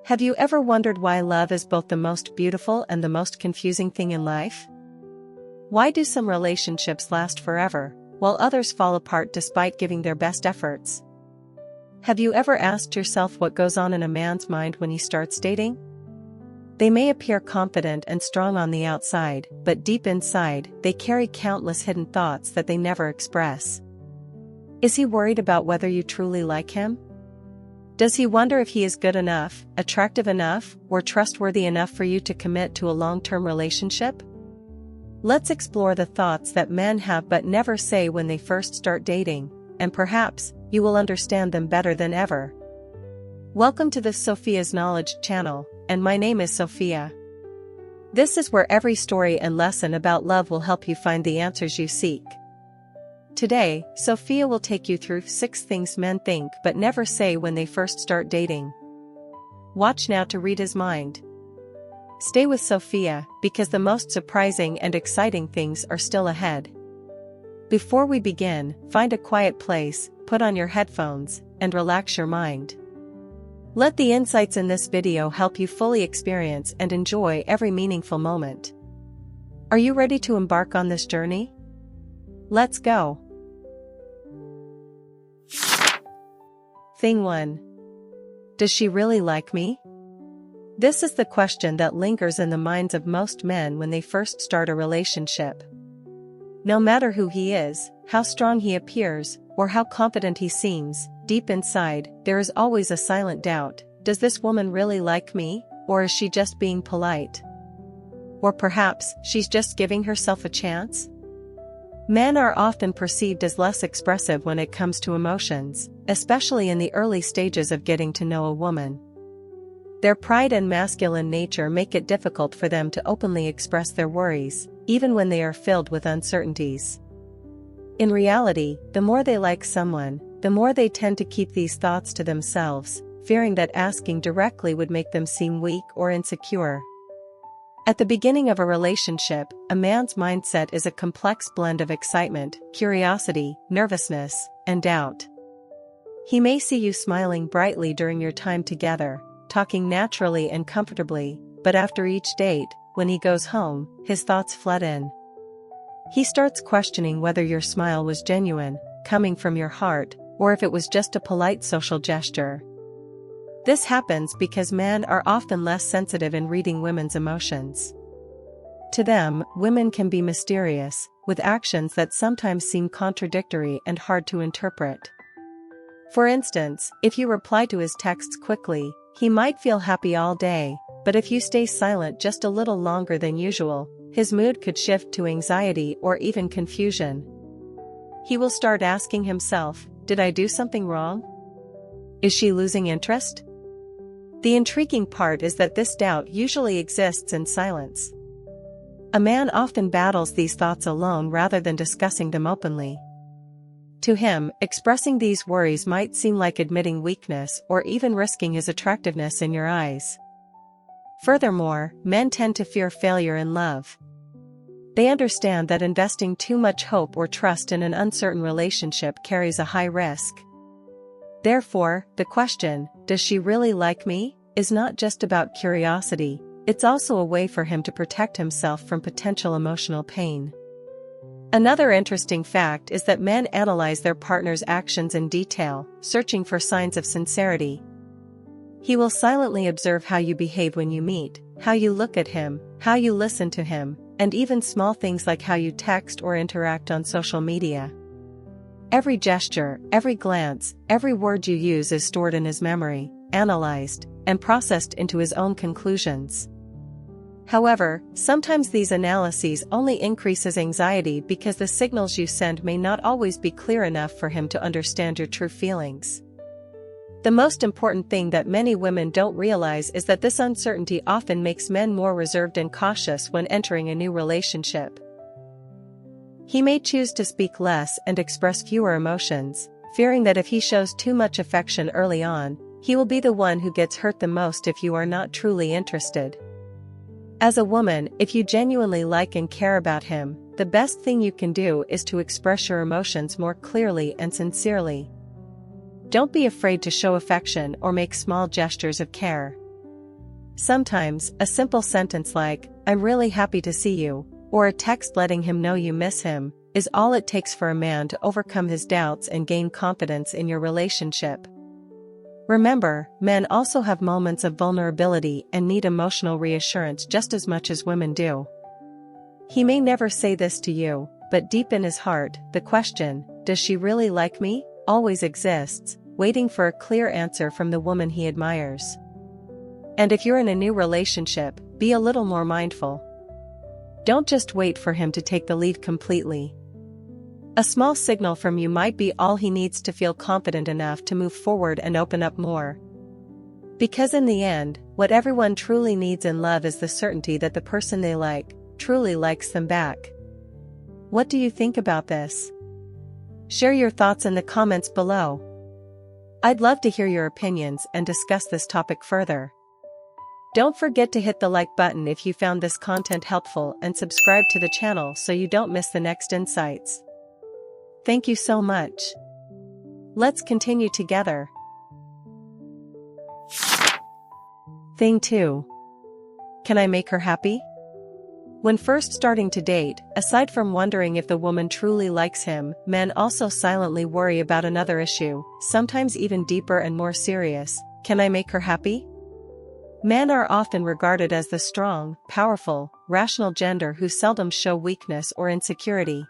Have you ever wondered why love is both the most beautiful and the most confusing thing in life? Why do some relationships last forever, while others fall apart despite giving their best efforts? Have you ever asked yourself what goes on in a man's mind when he starts dating? They may appear confident and strong on the outside, but deep inside, they carry countless hidden thoughts that they never express. Is he worried about whether you truly like him? Does he wonder if he is good enough, attractive enough, or trustworthy enough for you to commit to a long-term relationship? Let's explore the thoughts that men have but never say when they first start dating, and perhaps you will understand them better than ever. Welcome to the Sophia's Knowledge channel, and my name is Sophia. This is where every story and lesson about love will help you find the answers you seek. Today, Sophia will take you through 6 things men think but never say when they first start dating. Watch now to read his mind. Stay with Sophia, because the most surprising and exciting things are still ahead. Before we begin, find a quiet place, put on your headphones, and relax your mind. Let the insights in this video help you fully experience and enjoy every meaningful moment. Are you ready to embark on this journey? Let's go! Thing 1. Does she really like me? This is the question that lingers in the minds of most men when they first start a relationship. No matter who he is, how strong he appears, or how confident he seems, deep inside, there is always a silent doubt. Does this woman really like me, or is she just being polite? Or perhaps, she's just giving herself a chance? Men are often perceived as less expressive when it comes to emotions, especially in the early stages of getting to know a woman. Their pride and masculine nature make it difficult for them to openly express their worries, even when they are filled with uncertainties. In reality, the more they like someone, the more they tend to keep these thoughts to themselves, fearing that asking directly would make them seem weak or insecure. At the beginning of a relationship, a man's mindset is a complex blend of excitement, curiosity, nervousness, and doubt. He may see you smiling brightly during your time together, talking naturally and comfortably, but after each date, when he goes home, his thoughts flood in. He starts questioning whether your smile was genuine, coming from your heart, or if it was just a polite social gesture. This happens because men are often less sensitive in reading women's emotions. To them, women can be mysterious, with actions that sometimes seem contradictory and hard to interpret. For instance, if you reply to his texts quickly, he might feel happy all day, but if you stay silent just a little longer than usual, his mood could shift to anxiety or even confusion. He will start asking himself, "Did I do something wrong? Is she losing interest?" The intriguing part is that this doubt usually exists in silence. A man often battles these thoughts alone rather than discussing them openly. To him, expressing these worries might seem like admitting weakness or even risking his attractiveness in your eyes. Furthermore, men tend to fear failure in love. They understand that investing too much hope or trust in an uncertain relationship carries a high risk. Therefore, the question, "Does she really like me?" is not just about curiosity, it's also a way for him to protect himself from potential emotional pain. Another interesting fact is that men analyze their partner's actions in detail, searching for signs of sincerity. He will silently observe how you behave when you meet, how you look at him, how you listen to him, and even small things like how you text or interact on social media. Every gesture, every glance, every word you use is stored in his memory, analyzed, and processed into his own conclusions. However, sometimes these analyses only increase his anxiety because the signals you send may not always be clear enough for him to understand your true feelings. The most important thing that many women don't realize is that this uncertainty often makes men more reserved and cautious when entering a new relationship. He may choose to speak less and express fewer emotions, fearing that if he shows too much affection early on, he will be the one who gets hurt the most if you are not truly interested. As a woman, if you genuinely like and care about him, the best thing you can do is to express your emotions more clearly and sincerely. Don't be afraid to show affection or make small gestures of care. Sometimes, a simple sentence like, "I'm really happy to see you," or a text letting him know you miss him, is all it takes for a man to overcome his doubts and gain confidence in your relationship. Remember, men also have moments of vulnerability and need emotional reassurance just as much as women do. He may never say this to you, but deep in his heart, the question, "Does she really like me?" always exists, waiting for a clear answer from the woman he admires. And if you're in a new relationship, be a little more mindful. Don't just wait for him to take the lead completely. A small signal from you might be all he needs to feel confident enough to move forward and open up more. Because in the end, what everyone truly needs in love is the certainty that the person they like truly likes them back. What do you think about this? Share your thoughts in the comments below. I'd love to hear your opinions and discuss this topic further. Don't forget to hit the like button if you found this content helpful and subscribe to the channel so you don't miss the next insights. Thank you so much. Let's continue together. Thing 2. Can I make her happy? When first starting to date, aside from wondering if the woman truly likes him, men also silently worry about another issue, sometimes even deeper and more serious. Can I make her happy? Men are often regarded as the strong, powerful, rational gender who seldom show weakness or insecurity.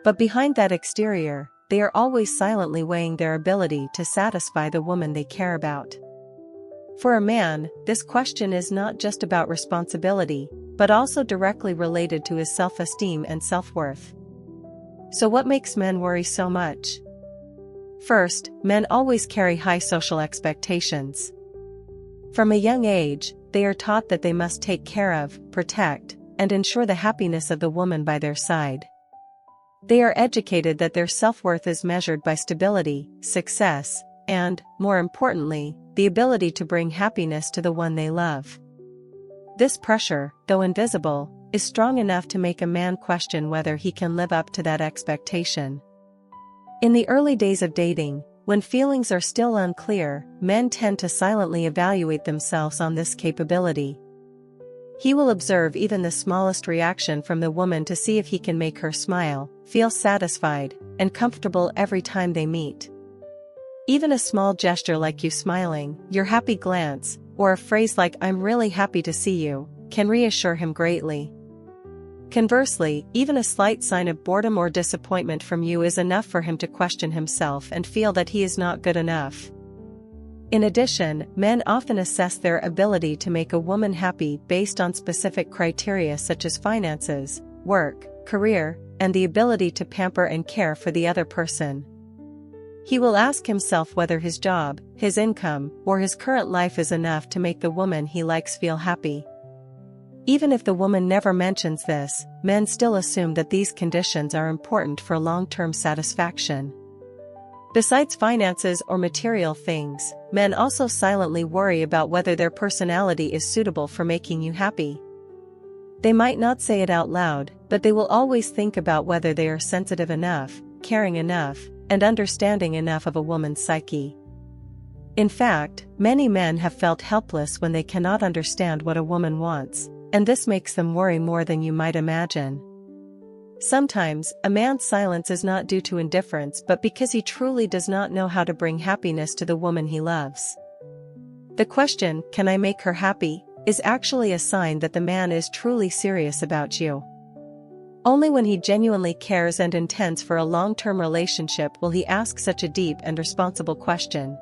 But behind that exterior, they are always silently weighing their ability to satisfy the woman they care about. For a man, this question is not just about responsibility, but also directly related to his self-esteem and self-worth. So what makes men worry so much? First, men always carry high social expectations. From a young age, they are taught that they must take care of, protect, and ensure the happiness of the woman by their side. They are educated that their self-worth is measured by stability, success, and, more importantly, the ability to bring happiness to the one they love. This pressure, though invisible, is strong enough to make a man question whether he can live up to that expectation. In the early days of dating, when feelings are still unclear, men tend to silently evaluate themselves on this capability. He will observe even the smallest reaction from the woman to see if he can make her smile, feel satisfied, and comfortable every time they meet. Even a small gesture like you smiling, your happy glance, or a phrase like "I'm really happy to see you," can reassure him greatly. Conversely, even a slight sign of boredom or disappointment from you is enough for him to question himself and feel that he is not good enough. In addition, men often assess their ability to make a woman happy based on specific criteria such as finances, work, career, and the ability to pamper and care for the other person. He will ask himself whether his job, his income, or his current life is enough to make the woman he likes feel happy. Even if the woman never mentions this, men still assume that these conditions are important for long-term satisfaction. Besides finances or material things, men also silently worry about whether their personality is suitable for making you happy. They might not say it out loud, but they will always think about whether they are sensitive enough, caring enough, and understanding enough of a woman's psyche. In fact, many men have felt helpless when they cannot understand what a woman wants, and this makes them worry more than you might imagine. Sometimes, a man's silence is not due to indifference but because he truly does not know how to bring happiness to the woman he loves. The question, "Can I make her happy?" is actually a sign that the man is truly serious about you. Only when he genuinely cares and intends for a long-term relationship will he ask such a deep and responsible question.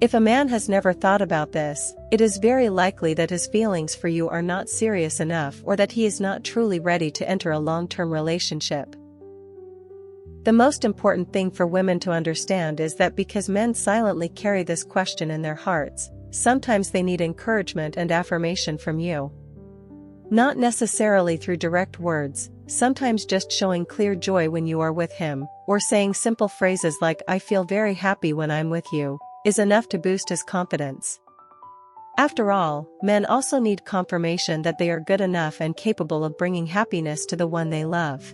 If a man has never thought about this, it is very likely that his feelings for you are not serious enough or that he is not truly ready to enter a long-term relationship. The most important thing for women to understand is that because men silently carry this question in their hearts, sometimes they need encouragement and affirmation from you. Not necessarily through direct words, sometimes just showing clear joy when you are with him, or saying simple phrases like "I feel very happy when I'm with you," is enough to boost his confidence. After all, men also need confirmation that they are good enough and capable of bringing happiness to the one they love.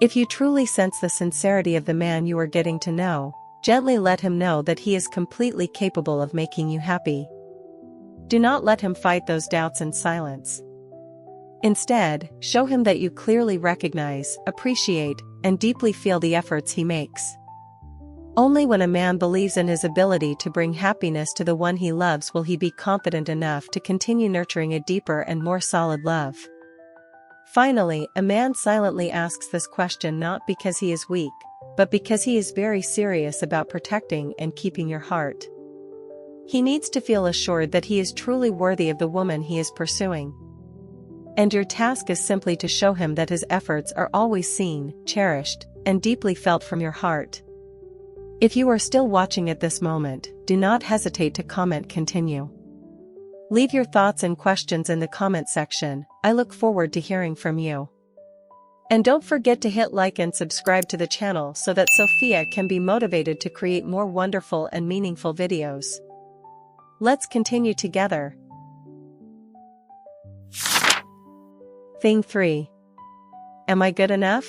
If you truly sense the sincerity of the man you are getting to know, gently let him know that he is completely capable of making you happy. Do not let him fight those doubts in silence. Instead, show him that you clearly recognize, appreciate, and deeply feel the efforts he makes. Only when a man believes in his ability to bring happiness to the one he loves will he be confident enough to continue nurturing a deeper and more solid love. Finally, a man silently asks this question not because he is weak, but because he is very serious about protecting and keeping your heart. He needs to feel assured that he is truly worthy of the woman he is pursuing. And your task is simply to show him that his efforts are always seen, cherished, and deeply felt from your heart. If you are still watching at this moment, do not hesitate to comment. Continue. Leave your thoughts and questions in the comment section. I look forward to hearing from you. And don't forget to hit like and subscribe to the channel so that Sophia can be motivated to create more wonderful and meaningful videos. Let's continue together. Thing 3. Am I good enough?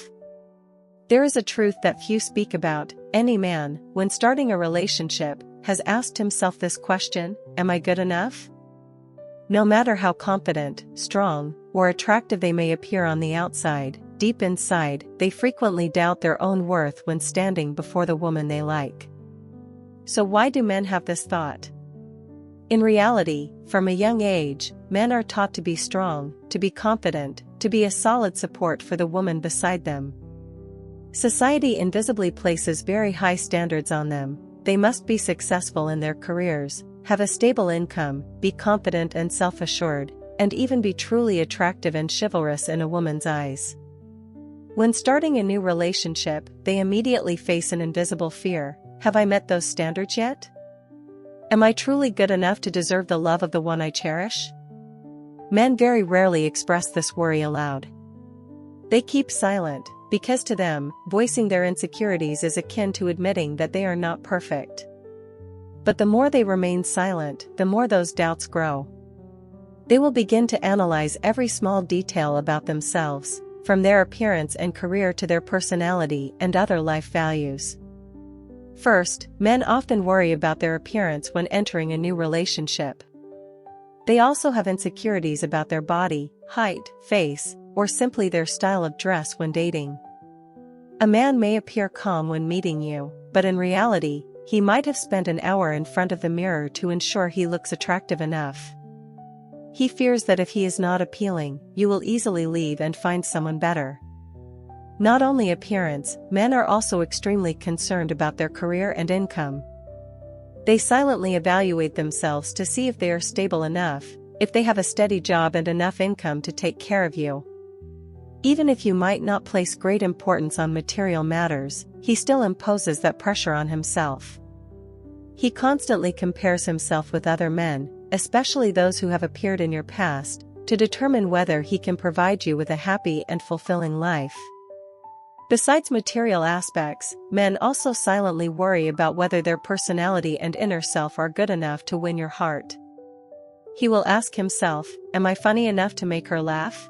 There is a truth that few speak about. Any man, when starting a relationship, has asked himself this question: am I good enough? No matter how confident, strong, or attractive they may appear on the outside, deep inside, they frequently doubt their own worth when standing before the woman they like. So why do men have this thought? In reality, from a young age, men are taught to be strong, to be confident, to be a solid support for the woman beside them. Society invisibly places very high standards on them. They must be successful in their careers, have a stable income, be confident and self-assured, and even be truly attractive and chivalrous in a woman's eyes. When starting a new relationship, they immediately face an invisible fear: have I met those standards yet? Am I truly good enough to deserve the love of the one I cherish? Men very rarely express this worry aloud. They keep silent, because to them, voicing their insecurities is akin to admitting that they are not perfect. But the more they remain silent, the more those doubts grow. They will begin to analyze every small detail about themselves, from their appearance and career to their personality and other life values. First, men often worry about their appearance when entering a new relationship. They also have insecurities about their body, height, face, or simply their style of dress when dating. A man may appear calm when meeting you, but in reality, he might have spent an hour in front of the mirror to ensure he looks attractive enough. He fears that if he is not appealing, you will easily leave and find someone better. Not only appearance, men are also extremely concerned about their career and income. They silently evaluate themselves to see if they are stable enough, if they have a steady job and enough income to take care of you. Even if you might not place great importance on material matters, he still imposes that pressure on himself. He constantly compares himself with other men, especially those who have appeared in your past, to determine whether he can provide you with a happy and fulfilling life. Besides material aspects, men also silently worry about whether their personality and inner self are good enough to win your heart. He will ask himself, am I funny enough to make her laugh?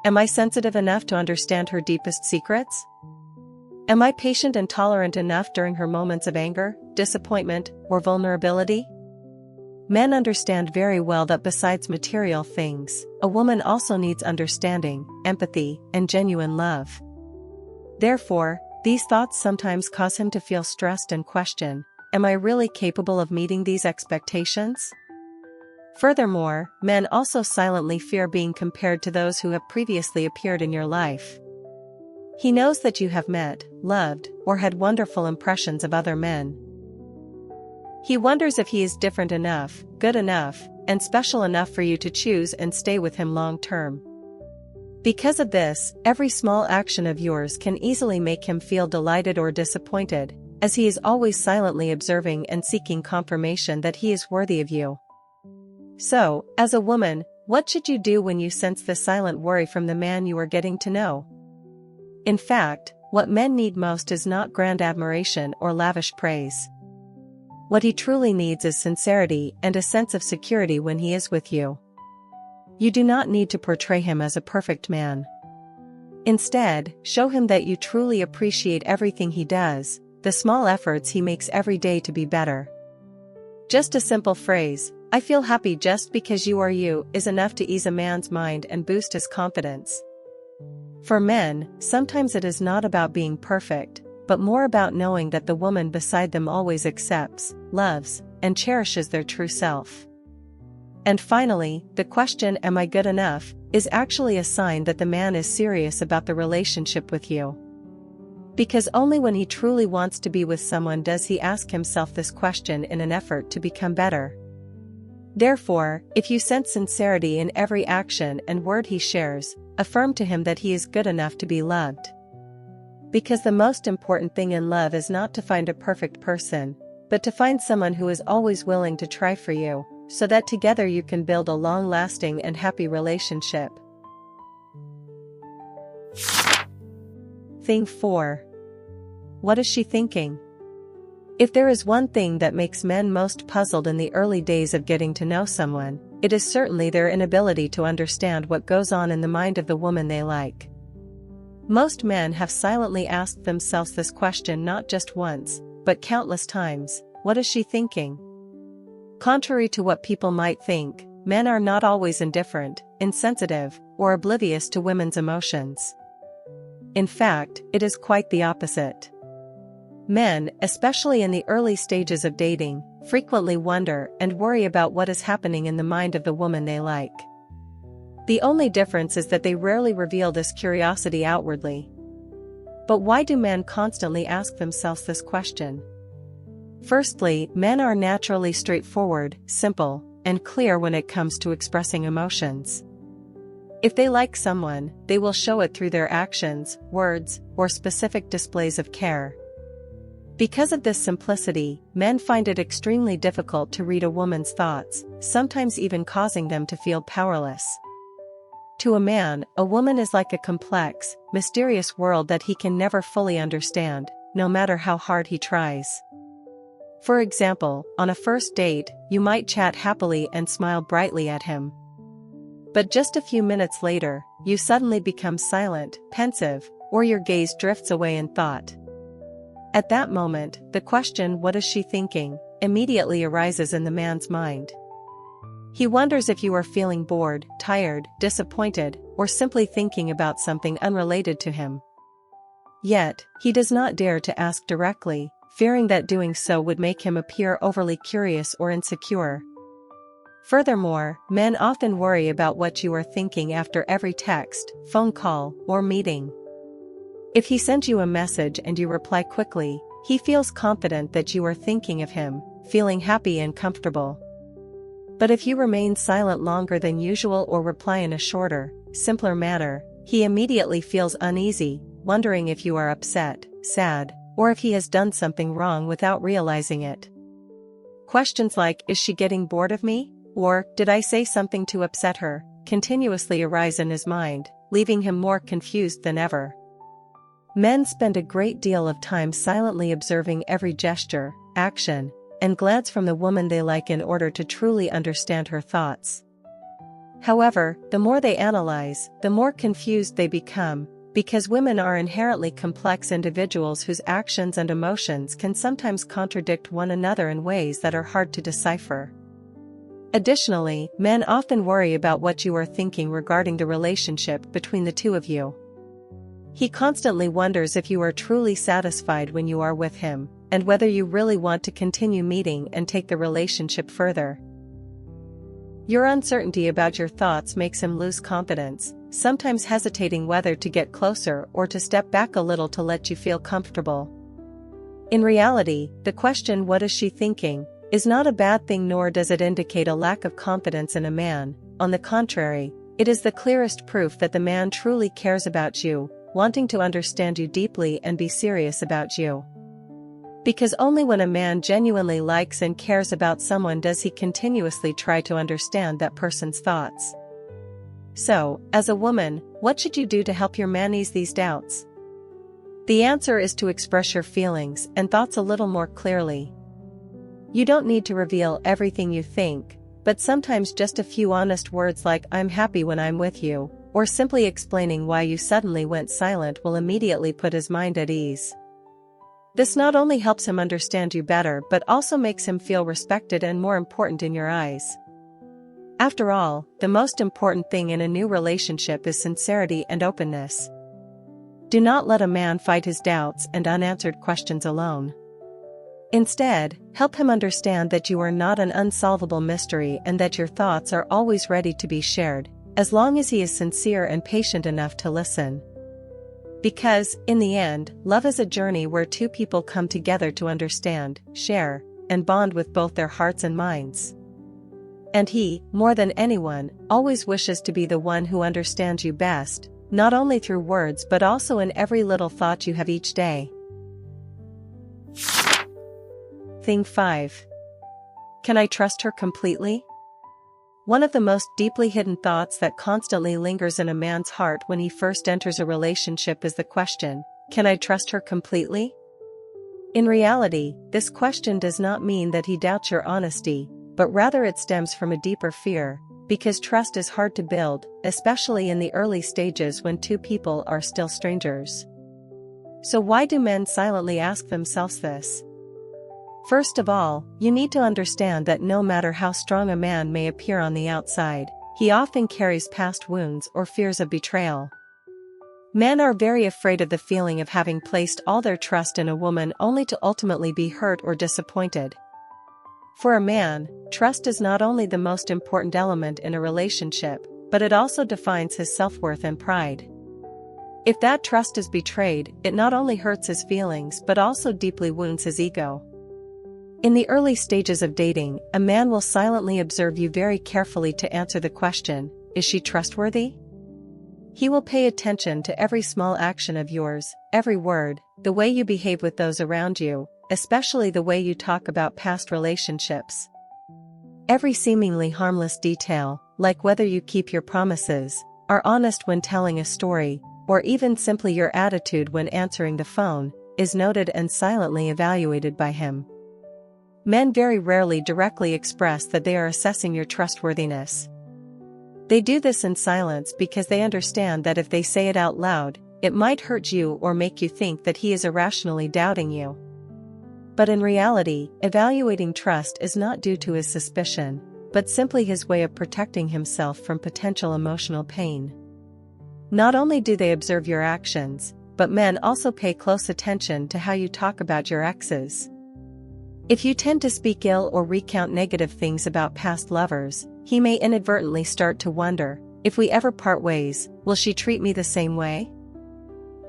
Am I sensitive enough to understand her deepest secrets? Am I patient and tolerant enough during her moments of anger, disappointment, or vulnerability? Men understand very well that besides material things, a woman also needs understanding, empathy, and genuine love. Therefore, these thoughts sometimes cause him to feel stressed and question, am I really capable of meeting these expectations? Furthermore, men also silently fear being compared to those who have previously appeared in your life. He knows that you have met, loved, or had wonderful impressions of other men. He wonders if he is different enough, good enough, and special enough for you to choose and stay with him long term. Because of this, every small action of yours can easily make him feel delighted or disappointed, as he is always silently observing and seeking confirmation that he is worthy of you. So, as a woman, what should you do when you sense the silent worry from the man you are getting to know? In fact, what men need most is not grand admiration or lavish praise. What he truly needs is sincerity and a sense of security when he is with you. You do not need to portray him as a perfect man. Instead, show him that you truly appreciate everything he does, the small efforts he makes every day to be better. Just a simple phrase, "I feel happy just because you are you" is enough to ease a man's mind and boost his confidence. For men, sometimes it is not about being perfect, but more about knowing that the woman beside them always accepts, loves, and cherishes their true self. And finally, the question, "Am I good enough?" is actually a sign that the man is serious about the relationship with you. Because only when he truly wants to be with someone does he ask himself this question in an effort to become better. Therefore, if you sense sincerity in every action and word he shares, affirm to him that he is good enough to be loved. Because the most important thing in love is not to find a perfect person, but to find someone who is always willing to try for you, so that together you can build a long-lasting and happy relationship. Thing 4. What is she thinking? If there is one thing that makes men most puzzled in the early days of getting to know someone, it is certainly their inability to understand what goes on in the mind of the woman they like. Most men have silently asked themselves this question not just once, but countless times: what is she thinking? Contrary to what people might think, men are not always indifferent, insensitive, or oblivious to women's emotions. In fact, it is quite the opposite. Men, especially in the early stages of dating, frequently wonder and worry about what is happening in the mind of the woman they like. The only difference is that they rarely reveal this curiosity outwardly. But why do men constantly ask themselves this question? Firstly, men are naturally straightforward, simple, and clear when it comes to expressing emotions. If they like someone, they will show it through their actions, words, or specific displays of care. Because of this simplicity, men find it extremely difficult to read a woman's thoughts, sometimes even causing them to feel powerless. To a man, a woman is like a complex, mysterious world that he can never fully understand, no matter how hard he tries. For example, on a first date, you might chat happily and smile brightly at him. But just a few minutes later, you suddenly become silent, pensive, or your gaze drifts away in thought. At that moment, the question, "What is she thinking?" immediately arises in the man's mind. He wonders if you are feeling bored, tired, disappointed, or simply thinking about something unrelated to him. Yet, he does not dare to ask directly, fearing that doing so would make him appear overly curious or insecure. Furthermore, men often worry about what you are thinking after every text, phone call, or meeting. If he sends you a message and you reply quickly, he feels confident that you are thinking of him, feeling happy and comfortable. But if you remain silent longer than usual or reply in a shorter, simpler manner, he immediately feels uneasy, wondering if you are upset, sad, or if he has done something wrong without realizing it. Questions like, "Is she getting bored of me?" or "Did I say something to upset her?" continuously arise in his mind, leaving him more confused than ever. Men spend a great deal of time silently observing every gesture, action, and glance from the woman they like in order to truly understand her thoughts. However, the more they analyze, the more confused they become, because women are inherently complex individuals whose actions and emotions can sometimes contradict one another in ways that are hard to decipher. Additionally, men often worry about what you are thinking regarding the relationship between the two of you. He constantly wonders if you are truly satisfied when you are with him, and whether you really want to continue meeting and take the relationship further. Your uncertainty about your thoughts makes him lose confidence, sometimes hesitating whether to get closer or to step back a little to let you feel comfortable. In reality, the question, "What is she thinking?" is not a bad thing, nor does it indicate a lack of confidence in a man. On the contrary, it is the clearest proof that the man truly cares about you, wanting to understand you deeply and be serious about you. Because only when a man genuinely likes and cares about someone does he continuously try to understand that person's thoughts. So, as a woman, what should you do to help your man ease these doubts? The answer is to express your feelings and thoughts a little more clearly. You don't need to reveal everything you think, but sometimes just a few honest words like, "I'm happy when I'm with you," or simply explaining why you suddenly went silent will immediately put his mind at ease. This not only helps him understand you better but also makes him feel respected and more important in your eyes, After all, the most important thing in a new relationship is sincerity and openness. Do not let a man fight his doubts and unanswered questions alone. Instead, help him understand that you are not an unsolvable mystery and that your thoughts are always ready to be shared, as long as he is sincere and patient enough to listen. Because, in the end, love is a journey where two people come together to understand, share, and bond with both their hearts and minds. And he, more than anyone, always wishes to be the one who understands you best, not only through words but also in every little thought you have each day. Thing 5. Can I trust her completely? One of the most deeply hidden thoughts that constantly lingers in a man's heart when he first enters a relationship is the question, can I trust her completely? In reality, this question does not mean that he doubts your honesty, but rather it stems from a deeper fear, because trust is hard to build, especially in the early stages when two people are still strangers. So why do men silently ask themselves this? First of all, you need to understand that no matter how strong a man may appear on the outside, he often carries past wounds or fears of betrayal. Men are very afraid of the feeling of having placed all their trust in a woman only to ultimately be hurt or disappointed. For a man, trust is not only the most important element in a relationship, but it also defines his self-worth and pride. If that trust is betrayed, it not only hurts his feelings but also deeply wounds his ego. In the early stages of dating, a man will silently observe you very carefully to answer the question, is she trustworthy? He will pay attention to every small action of yours, every word, the way you behave with those around you, especially the way you talk about past relationships. Every seemingly harmless detail, like whether you keep your promises, are honest when telling a story, or even simply your attitude when answering the phone, is noted and silently evaluated by him. Men very rarely directly express that they are assessing your trustworthiness. They do this in silence because they understand that if they say it out loud, it might hurt you or make you think that he is irrationally doubting you. But in reality, evaluating trust is not due to his suspicion, but simply his way of protecting himself from potential emotional pain. Not only do they observe your actions, but men also pay close attention to how you talk about your exes. If you tend to speak ill or recount negative things about past lovers, he may inadvertently start to wonder, if we ever part ways, will she treat me the same way?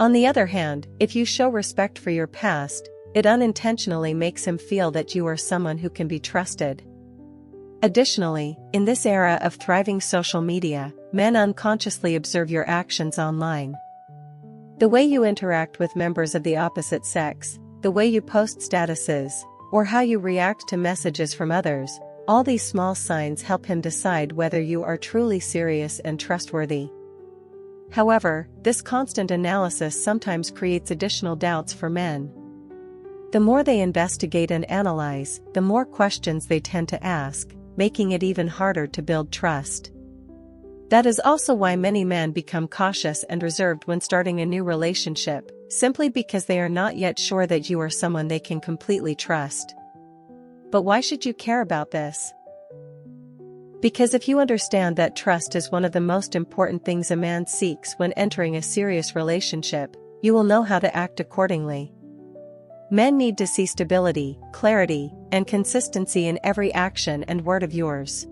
On the other hand, if you show respect for your past, it unintentionally makes him feel that you are someone who can be trusted. Additionally, in this era of thriving social media, men unconsciously observe your actions online. The way you interact with members of the opposite sex, the way you post statuses, or how you react to messages from others, all these small signs help him decide whether you are truly serious and trustworthy. However, this constant analysis sometimes creates additional doubts for men. The more they investigate and analyze, the more questions they tend to ask, making it even harder to build trust. That is also why many men become cautious and reserved when starting a new relationship, simply because they are not yet sure that you are someone they can completely trust. But why should you care about this? Because if you understand that trust is one of the most important things a man seeks when entering a serious relationship, you will know how to act accordingly. Men need to see stability, clarity, and consistency in every action and word of yours.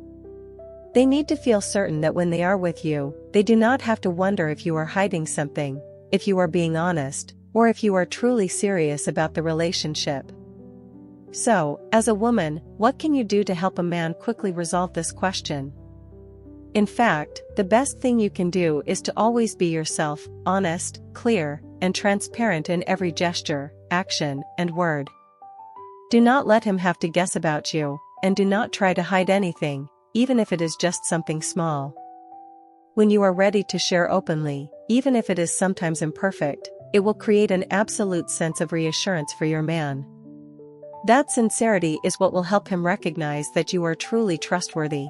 They need to feel certain that when they are with you, they do not have to wonder if you are hiding something, if you are being honest, or if you are truly serious about the relationship. So, as a woman, what can you do to help a man quickly resolve this question? In fact, the best thing you can do is to always be yourself, honest, clear, and transparent in every gesture, action, and word. Do not let him have to guess about you, and do not try to hide anything, even if it is just something small. When you are ready to share openly, even if it is sometimes imperfect, it will create an absolute sense of reassurance for your man. That sincerity is what will help him recognize that you are truly trustworthy.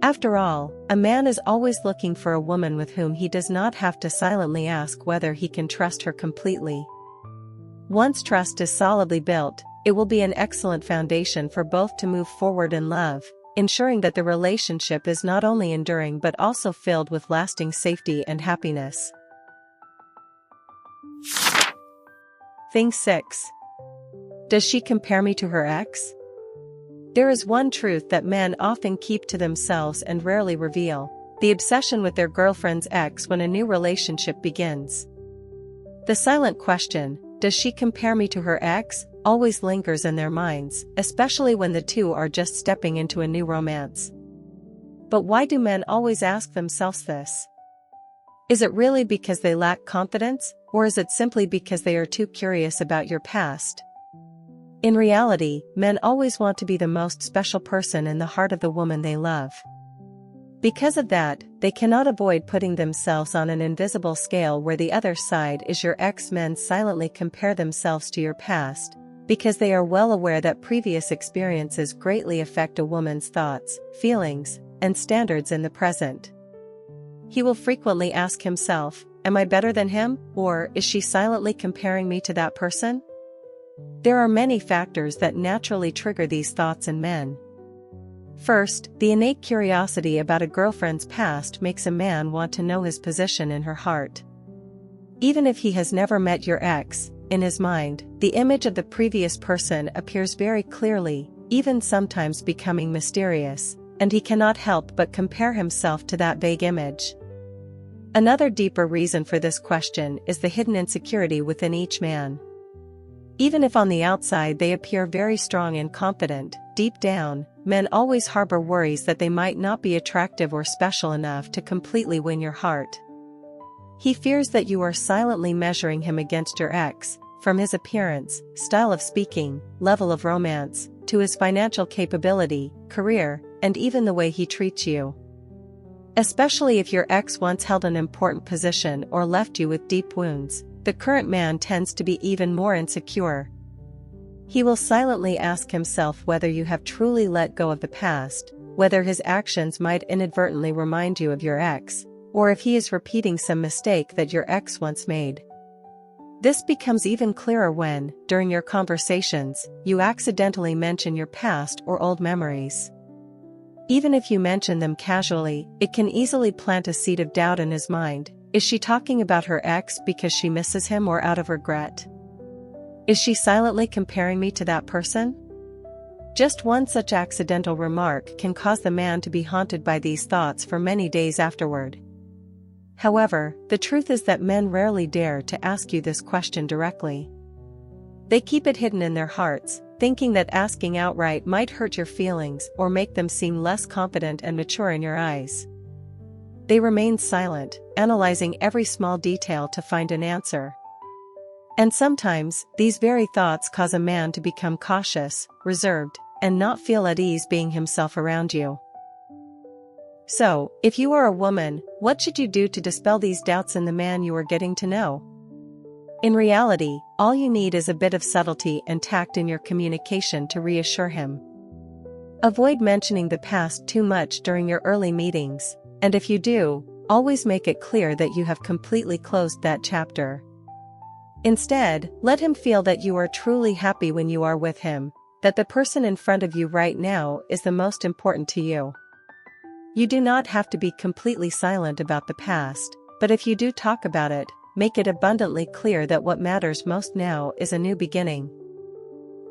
After all, a man is always looking for a woman with whom he does not have to silently ask whether he can trust her completely. Once trust is solidly built, it will be an excellent foundation for both to move forward in love, ensuring that the relationship is not only enduring but also filled with lasting safety and happiness. Thing 6. Does she compare me to her ex? There is one truth that men often keep to themselves and rarely reveal: the obsession with their girlfriend's ex when a new relationship begins. The silent question, "Does she compare me to her ex?" always lingers in their minds, especially when the two are just stepping into a new romance. But why do men always ask themselves this? Is it really because they lack confidence, or is it simply because they are too curious about your past? In reality, men always want to be the most special person in the heart of the woman they love. Because of that, they cannot avoid putting themselves on an invisible scale where the other side is your ex. Men silently compare themselves to your past, because they are well aware that previous experiences greatly affect a woman's thoughts, feelings, and standards in the present. He will frequently ask himself, "Am I better than him?" or "Is she silently comparing me to that person?" There are many factors that naturally trigger these thoughts in men. First, the innate curiosity about a girlfriend's past makes a man want to know his position in her heart. Even if he has never met your ex, in his mind, the image of the previous person appears very clearly, even sometimes becoming mysterious, and he cannot help but compare himself to that vague image. Another deeper reason for this question is the hidden insecurity within each man. Even if on the outside they appear very strong and confident, deep down, men always harbor worries that they might not be attractive or special enough to completely win your heart. He fears that you are silently measuring him against your ex, from his appearance, style of speaking, level of romance, to his financial capability, career, and even the way he treats you. Especially if your ex once held an important position or left you with deep wounds, the current man tends to be even more insecure. He will silently ask himself whether you have truly let go of the past, whether his actions might inadvertently remind you of your ex, or if he is repeating some mistake that your ex once made. This becomes even clearer when, during your conversations, you accidentally mention your past or old memories. Even if you mention them casually, it can easily plant a seed of doubt in his mind. Is she talking about her ex because she misses him or out of regret? Is she silently comparing me to that person? Just one such accidental remark can cause the man to be haunted by these thoughts for many days afterward. However, the truth is that men rarely dare to ask you this question directly. They keep it hidden in their hearts, thinking that asking outright might hurt your feelings or make them seem less confident and mature in your eyes. They remain silent, analyzing every small detail to find an answer. And sometimes, these very thoughts cause a man to become cautious, reserved, and not feel at ease being himself around you. So, if you are a woman, what should you do to dispel these doubts in the man you are getting to know? In reality, all you need is a bit of subtlety and tact in your communication to reassure him. Avoid mentioning the past too much during your early meetings, and if you do, always make it clear that you have completely closed that chapter. Instead, let him feel that you are truly happy when you are with him, that the person in front of you right now is the most important to you. You do not have to be completely silent about the past, but if you do talk about it, make it abundantly clear that what matters most now is a new beginning.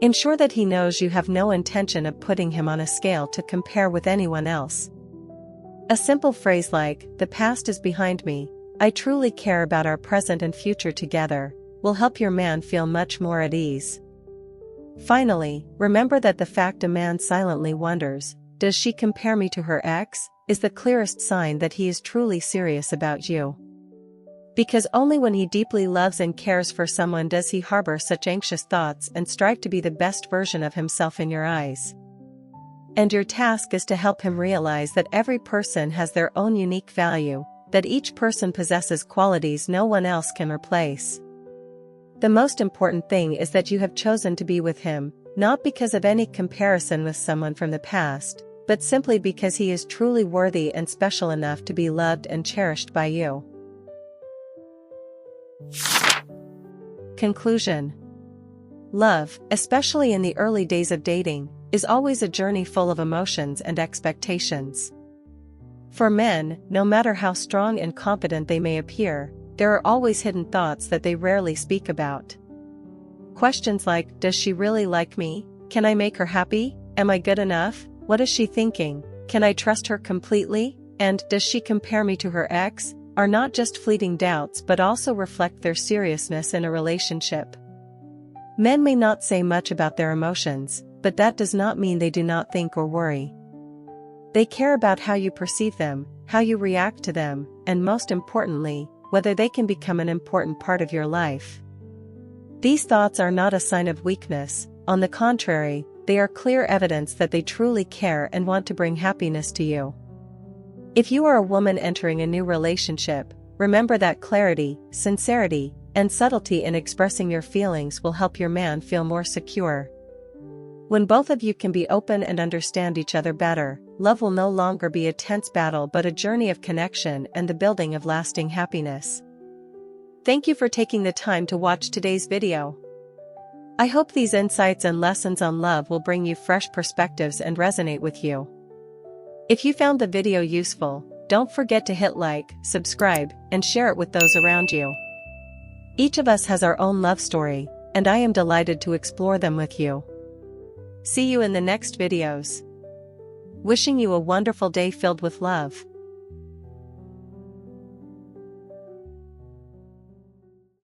Ensure that he knows you have no intention of putting him on a scale to compare with anyone else. A simple phrase like, "The past is behind me, I truly care about our present and future together," will help your man feel much more at ease. Finally, remember that the fact a man silently wonders, "Does she compare me to her ex?" is the clearest sign that he is truly serious about you. Because only when he deeply loves and cares for someone does he harbor such anxious thoughts and strive to be the best version of himself in your eyes. And your task is to help him realize that every person has their own unique value, that each person possesses qualities no one else can replace. The most important thing is that you have chosen to be with him, not because of any comparison with someone from the past, but simply because he is truly worthy and special enough to be loved and cherished by you. Conclusion. Love, especially in the early days of dating, is always a journey full of emotions and expectations. For men, no matter how strong and confident they may appear, there are always hidden thoughts that they rarely speak about. Questions like, does she really like me? Can I make her happy? Am I good enough? What is she thinking? Can I trust her completely? And does she compare me to her ex? Are not just fleeting doubts but also reflect their seriousness in a relationship. Men may not say much about their emotions, but that does not mean they do not think or worry. They care about how you perceive them, how you react to them, and most importantly, whether they can become an important part of your life. These thoughts are not a sign of weakness, on the contrary, they are clear evidence that they truly care and want to bring happiness to you. If you are a woman entering a new relationship, remember that clarity, sincerity, and subtlety in expressing your feelings will help your man feel more secure. When both of you can be open and understand each other better, love will no longer be a tense battle but a journey of connection and the building of lasting happiness. Thank you for taking the time to watch today's video. I hope these insights and lessons on love will bring you fresh perspectives and resonate with you. If you found the video useful, don't forget to hit like, subscribe, and share it with those around you. Each of us has our own love story, and I am delighted to explore them with you. See you in the next videos. Wishing you a wonderful day filled with love.